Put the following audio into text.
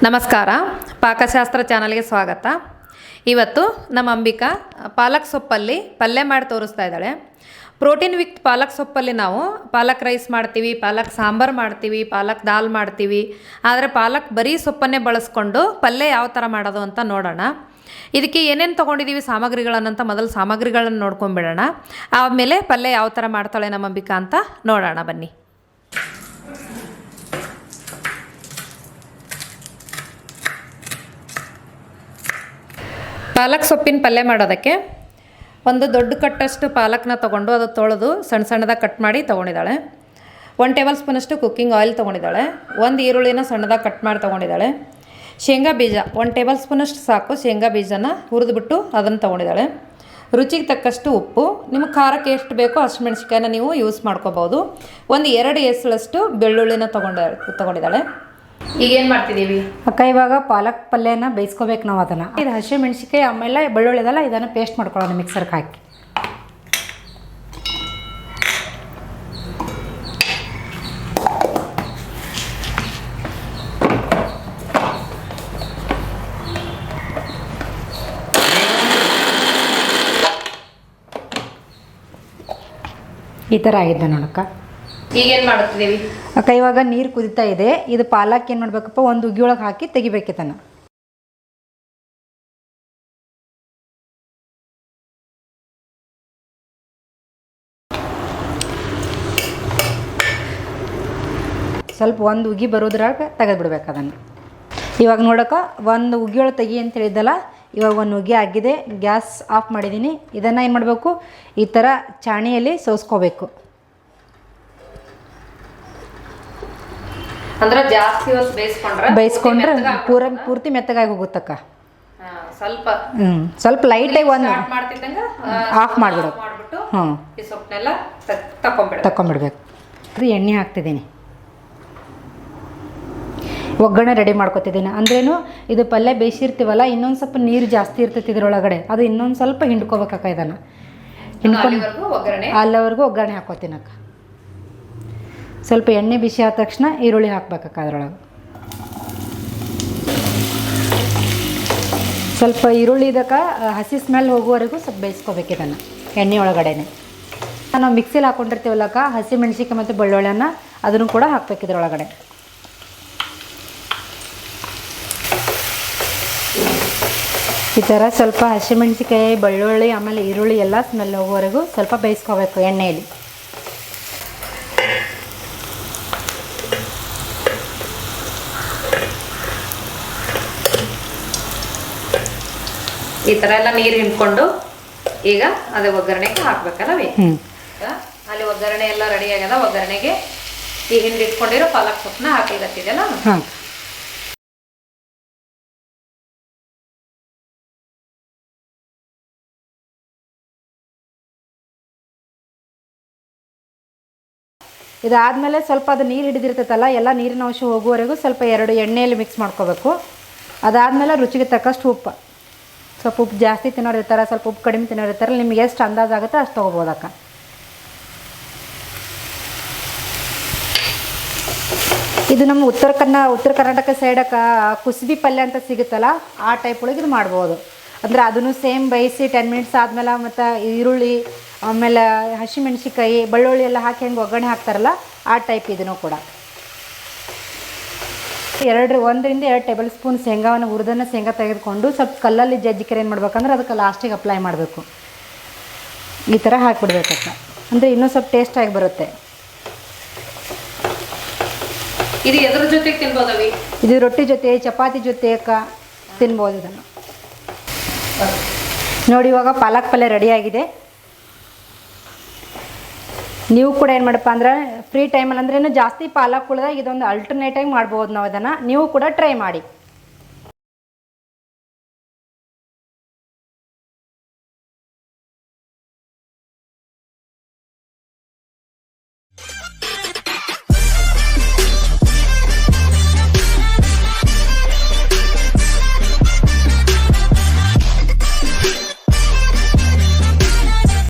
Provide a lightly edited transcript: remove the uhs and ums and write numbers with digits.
ನಮಸ್ಕಾರ, ಪಾಕಶಾಸ್ತ್ರ ಚಾನಲ್ಗೆ ಸ್ವಾಗತ. ಇವತ್ತು ನಮ್ಮ ಅಂಬಿಕಾ ಪಾಲಕ್ ಸೊಪ್ಪಲ್ಲಿ ಪಲ್ಯ ಮಾಡಿ ತೋರಿಸ್ತಾ ಇದ್ದಾಳೆ. ಪ್ರೋಟೀನ್ ವಿತ್ ಪಾಲಕ್ ಸೊಪ್ಪಲ್ಲಿ ನಾವು ಪಾಲಕ್ ರೈಸ್ ಮಾಡ್ತೀವಿ, ಪಾಲಕ್ ಸಾಂಬಾರು ಮಾಡ್ತೀವಿ, ಪಾಲಕ್ ದಾಲ್ ಮಾಡ್ತೀವಿ. ಆದರೆ ಪಾಲಕ್ ಬರೀ ಸೊಪ್ಪನ್ನೇ ಬಳಸ್ಕೊಂಡು ಪಲ್ಯ ಯಾವ ಥರ ಮಾಡೋದು ಅಂತ ನೋಡೋಣ. ಇದಕ್ಕೆ ಏನೇನು ತೊಗೊಂಡಿದ್ದೀವಿ ಸಾಮಗ್ರಿಗಳನ್ನಂತ ಮೊದಲು ಸಾಮಗ್ರಿಗಳನ್ನು ನೋಡ್ಕೊಂಡ್ಬಿಡೋಣ. ಆಮೇಲೆ ಪಲ್ಯ ಯಾವ ಥರ ಮಾಡ್ತಾಳೆ ನಮ್ಮ ಅಂಬಿಕಾ ಅಂತ ನೋಡೋಣ ಬನ್ನಿ. ಪಾಲಕ್ ಸೊಪ್ಪಿನ ಪಲ್ಯ ಮಾಡೋದಕ್ಕೆ ಒಂದು ದೊಡ್ಡ ಕಟ್ಟಷ್ಟು ಪಾಲಕ್ನ ತೊಗೊಂಡು ಅದು ತೊಳೆದು ಸಣ್ಣ ಸಣ್ಣದಾಗಿ ಕಟ್ ಮಾಡಿ ತೊಗೊಂಡಿದ್ದಾಳೆ. 1 ಟೇಬಲ್ ಸ್ಪೂನಷ್ಟು ಕುಕ್ಕಿಂಗ್ ಆಯಿಲ್ ತೊಗೊಂಡಿದ್ದಾಳೆ. ಒಂದು ಈರುಳ್ಳಿನ ಸಣ್ಣದಾಗಿ ಕಟ್ ಮಾಡಿ ತೊಗೊಂಡಿದ್ದಾಳೆ. ಶೇಂಗಾ ಬೀಜ 1 ಟೇಬಲ್ ಸ್ಪೂನಷ್ಟು ಸಾಕು. ಶೇಂಗಾ ಬೀಜನ ಹುರಿದ್ಬಿಟ್ಟು ಅದನ್ನು ತೊಗೊಂಡಿದ್ದಾಳೆ. ರುಚಿಗೆ ತಕ್ಕಷ್ಟು ಉಪ್ಪು, ನಿಮಗೆ ಖಾರಕ್ಕೆ ಎಷ್ಟು ಬೇಕೋ ಅಷ್ಟು ಮೆಣಸಿನ್ಕಾಯಿನ ನೀವು ಯೂಸ್ ಮಾಡ್ಕೋಬೋದು. ಒಂದು 2 ಎಸಳಷ್ಟು ಬೆಳ್ಳುಳ್ಳಿನ ತೊಗೊಂಡಿದ್ದಾಳೆ. ಈಗ ಏನು ಮಾಡ್ತಿದ್ದೀವಿ ಅಕ್ಕ? ಇವಾಗ ಪಾಲಕ್ ಪಲ್ಯನ ಬೇಯಿಸ್ಕೋಬೇಕು ನಾವು. ಅದನ್ನು ಇದು ಹಸಿ ಮೆಣಸಿನ್ಕಾಯಿ ಆಮೇಲೆ ಬೆಳ್ಳುಳ್ಳಿ ಇದೆಲ್ಲ ಇದನ್ನು ಪೇಸ್ಟ್ ಮಾಡ್ಕೊಳ್ಳೋಣ ಮಿಕ್ಸರ್ಗೆ ಹಾಕಿ. ಈ ಥರ ಆಗಿದೆ ನೋಡಕ್ಕ. ಈಗೇನು ಮಾಡ್ತಿದ್ದೀವಿ ಅಕ್ಕ? ಇವಾಗ ನೀರು ಕುದಿತಾ ಇದೆ. ಇದು ಪಾಲಕ್ ಏನು ಮಾಡ್ಬೇಕಪ್ಪ, ಒಂದು ಉಗ್ಗಿಯೊಳಗೆ ಹಾಕಿ ತೆಗಿಬೇಕಿತನ. ಸ್ವಲ್ಪ ಒಂದು ಉಗಿ ಬರೋದ್ರಾಗ ತೆಗೆದ್ಬಿಡ್ಬೇಕು ಅದನ್ನು. ಇವಾಗ ನೋಡಕ್ಕ, ಒಂದು ಉಗ್ಗಿಯೊಳಗೆ ತೆಗಿ ಅಂತ ಹೇಳಿದ್ದಲ್ಲ, ಇವಾಗ ಒಂದು ಉಗಿ ಆಗಿದೆ. ಗ್ಯಾಸ್ ಆಫ್ ಮಾಡಿದ್ದೀನಿ. ಇದನ್ನು ಏನು ಮಾಡಬೇಕು, ಈ ಥರ ಚಾಣಿಯಲ್ಲಿ ಸೋಸ್ಕೋಬೇಕು. ಅಂದ್ರೆ ಜಾಸ್ತಿ ಹೊತ್ತು ಬೇಯಿಸ್ಕೊಂಡ್ರೆ ಪೂರ್ತಿ ಮೆತ್ತಗಾಗಿ ಹೋಗುತ್ತಕ್ಕ. ಸ್ವಲ್ಪ ಲೈಟಾಗಿ ಒಂದು ಆಫ್ ಮಾಡಿಬಿಡು. ತಕೊಂಡ್ಬಿಡ್ಬೇಕು. ಅದು ಎಣ್ಣೆ ಹಾಕ್ತಿದ್ದೀನಿ. ಒಗ್ಗರಣೆ ರೆಡಿ ಮಾಡ್ಕೊತಿದ್ದೀನಿ. ಅಂದ್ರೇನು, ಇದು ಪಲ್ಯ ಬೇಯಿಸಿರ್ತೀವಲ್ಲ, ಇನ್ನೊಂದು ಸ್ವಲ್ಪ ನೀರು ಜಾಸ್ತಿ ಇರ್ತೈತಿ ಇದರೊಳಗಡೆ. ಅದು ಇನ್ನೊಂದು ಸ್ವಲ್ಪ ಹಿಂಡ್ಕೋಬೇಕಕ್ಕ. ಇದನ್ನು ಅಲ್ಲಿವರೆಗೂ ಒಗ್ಗರಣೆ ಹಾಕೋತೀನಕ್ಕ. ಸ್ವಲ್ಪ ಎಣ್ಣೆ ಬಿಸಿ ಆದ ತಕ್ಷಣ ಈರುಳ್ಳಿ ಹಾಕ್ಬೇಕಕ್ಕ. ಅದರೊಳಗೆ ಸ್ವಲ್ಪ ಈರುಳ್ಳಿ ಇದಕ್ಕೆ ಹಸಿ ಸ್ಮೆಲ್ ಹೋಗುವವರೆಗೂ ಸ್ವಲ್ಪ ಬೇಯಿಸ್ಕೋಬೇಕು ಇದನ್ನು ಎಣ್ಣೆ ಒಳಗಡೆನೆ. ನಾವು ಮಿಕ್ಸಿಲಿ ಹಾಕ್ಕೊಂಡಿರ್ತೀವಲ್ಲಕ್ಕ, ಹಸಿ ಮೆಣಸಿನ್ಕಾಯಿ ಮತ್ತು ಬೆಳ್ಳುಳ್ಳಿಯನ್ನು ಅದನ್ನು ಕೂಡ ಹಾಕ್ಬೇಕು ಇದರೊಳಗಡೆ. ಈ ಥರ ಸ್ವಲ್ಪ ಹಸಿಮೆಣಸಿನ್ಕಾಯಿ, ಬೆಳ್ಳುಳ್ಳಿ ಆಮೇಲೆ ಈರುಳ್ಳಿ ಎಲ್ಲ ಸ್ಮೆಲ್ ಹೋಗುವವರೆಗೂ ಸ್ವಲ್ಪ ಬೇಯಿಸ್ಕೋಬೇಕು ಎಣ್ಣೆಯಲ್ಲಿ. ಈ ಥರ ಎಲ್ಲ ನೀರು ಹಿಂಡ್ಕೊಂಡು ಈಗ ಅದೇ ಒಗ್ಗರಣೆಗೆ ಹಾಕ್ಬೇಕಲ್ಲ. ಅಲ್ಲಿ ಒಗ್ಗರಣೆ ಎಲ್ಲ ರೆಡಿ ಆಗ್ಯದ. ಒಗ್ಗರಣೆಗೆ ಈ ಹಿಂಡಿಟ್ಕೊಂಡಿರೋ ಪಾಲಕ್ ಸೊಪ್ಪನ್ನ ಹಾಕಿದತ್ತಿದೆಲ್ಲ. ಇದಾದಮೇಲೆ ಸ್ವಲ್ಪ ಅದು ನೀರು ಹಿಡಿದಿರ್ತೈತಲ್ಲ, ಎಲ್ಲ ನೀರಿನ ಅಂಶ ಹೋಗುವವರೆಗೂ ಸ್ವಲ್ಪ 2 ಎಣ್ಣೆಯಲ್ಲಿ ಮಿಕ್ಸ್ ಮಾಡ್ಕೋಬೇಕು. ಅದಾದಮೇಲೆ ರುಚಿಗೆ ತಕ್ಕಷ್ಟು ಉಪ್ಪು. ಸ್ವಲ್ಪ ಉಪ್ಪು ಜಾಸ್ತಿ ತಿನ್ನೋರು ಇರ್ತಾರೆ, ಸ್ವಲ್ಪ ಉಪ್ಪು ಕಡಿಮೆ ತಿನ್ನೋರು ಇರ್ತಾರೆ. ನಿಮಗೆ ಎಷ್ಟು ಅಂದಾಜಾಗುತ್ತೆ ಅಷ್ಟು ತೊಗೋಬೋದಕ್ಕ. ಇದು ನಮ್ಮ ಉತ್ತರ ಕರ್ನಾಟಕ ಸೈಡಕ್ಕೆ ಕುಸುಬಿ ಪಲ್ಯ ಅಂತ ಸಿಗುತ್ತಲ್ಲ, ಆ ಟೈಪ್ ಒಳಗೆ ಇದು ಮಾಡ್ಬೋದು. ಅಂದರೆ ಅದನ್ನು ಸೇಮ್ ಬೇಯಿಸಿ 10 ಮಿನಿಟ್ಸ್ ಆದಮೇಲೆ ಮತ್ತು ಈರುಳ್ಳಿ ಆಮೇಲೆ ಹಸಿಮೆಣ್ಸಿಕಾಯಿ ಬೆಳ್ಳುಳ್ಳಿ ಎಲ್ಲ ಹಾಕಿ ಹೆಂಗೆ ಒಗ್ಗರಣೆ ಹಾಕ್ತಾರಲ್ಲ, ಆ ಟೈಪ್ ಇದನ್ನು ಕೂಡ. 1 ರಿಂದ 2 ಟೇಬಲ್ ಸ್ಪೂನ್ ಶೇಂಗಾವನ್ನು ಹುರಿದನ್ನು ಶೇಂಗಾ ತೆಗೆದುಕೊಂಡು ಸ್ವಲ್ಪ ಕಲ್ಲಲ್ಲಿ ಜಜ್ಜಿಕರೆ ಏನು ಮಾಡ್ಬೇಕಂದ್ರೆ ಅದಕ್ಕೆ ಲಾಸ್ಟಿಗೆ ಅಪ್ಲೈ ಮಾಡಬೇಕು. ಈ ಥರ ಹಾಕಿಬಿಡ್ಬೇಕಕ್ಕ. ಅಂದರೆ ಇನ್ನೂ ಸ್ವಲ್ಪ ಟೇಸ್ಟಾಗಿ ಬರುತ್ತೆ. ಇದು ಎದ್ರ ಜೊತೆಗೆ ತಿನ್ಬೋದವಿ? ಇದು ರೊಟ್ಟಿ ಜೊತೆ, ಚಪಾತಿ ಜೊತೆ ಅಕ್ಕ ತಿನ್ಬೋದು ಇದನ್ನು. ನೋಡಿ, ಇವಾಗ ಪಾಲಕ್ ಪಲ್ಯ ರೆಡಿಯಾಗಿದೆ. ನೀವು ಕೂಡ ಏನು ಮಾಡಪ್ಪ ಅಂದ್ರೆ ಫ್ರೀ ಟೈಮಲ್ಲಿ ಅಂದ್ರೆ ಜಾಸ್ತಿ ಪಾಲಕ್ ಉಳಿದಾಗ ಇದೊಂದು ಅಲ್ಟರ್ನೇಟಾಗಿ ಮಾಡ್ಬೋದು ನಾವು. ಅದನ್ನು ನೀವು ಕೂಡ ಟ್ರೈ ಮಾಡಿ.